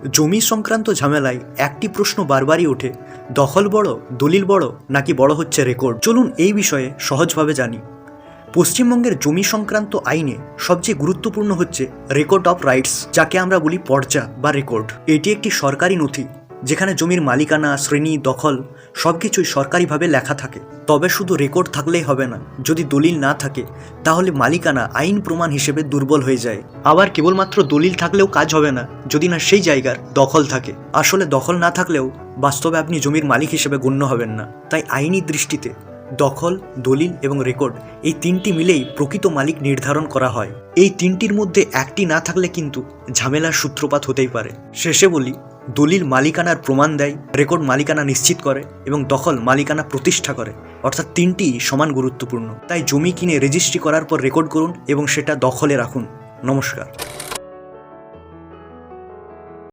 জমি সংক্রান্ত ঝামেলায় একটি প্রশ্ন বারবারই ওঠে, দখল বড়, দলিল বড়, নাকি বড় হচ্ছে রেকর্ড? চলুন এই বিষয়ে সহজভাবে জানি। পশ্চিমবঙ্গের জমি সংক্রান্ত আইনে সবচেয়ে গুরুত্বপূর্ণ হচ্ছে রেকর্ড অফ রাইটস, যাকে আমরা বলি পর্চা বা রেকর্ড। এটি একটি সরকারি নথি যেখানে জমির মালিকানা, শ্রেণী, দখল সবকিছুই সরকারিভাবে লেখা থাকে। তবে শুধু রেকর্ড থাকলেই হবে না, যদি দলিল না থাকে তাহলে মালিকানা আইন প্রমাণ হিসেবে দুর্বল হয়ে যায়। আবার কেবলমাত্র দলিল থাকলেও কাজ হবে না যদি না সেই জায়গার দখল থাকে। আসলে দখল না থাকলেও বাস্তবে আপনি জমির মালিক হিসেবে গণ্য হবেন না। তাই আইনি দৃষ্টিতে দখল, দলিল এবং রেকর্ড এই তিনটি মিলেই প্রকৃত মালিক নির্ধারণ করা হয়। এই তিনটির মধ্যে একটি না থাকলে কিন্তু ঝামেলার সূত্রপাত হতেই পারে। শেষে বলি, দলিল মালিকানার প্রমাণ দেয়, রেকর্ড মালিকানা নিশ্চিত করে এবং দখল মালিকানা প্রতিষ্ঠা করে। অর্থাৎ তিনটিই সমান গুরুত্বপূর্ণ। তাই জমি কিনে রেজিস্ট্রি করার পর রেকর্ড করুন এবং সেটা দখলে রাখুন। নমস্কার।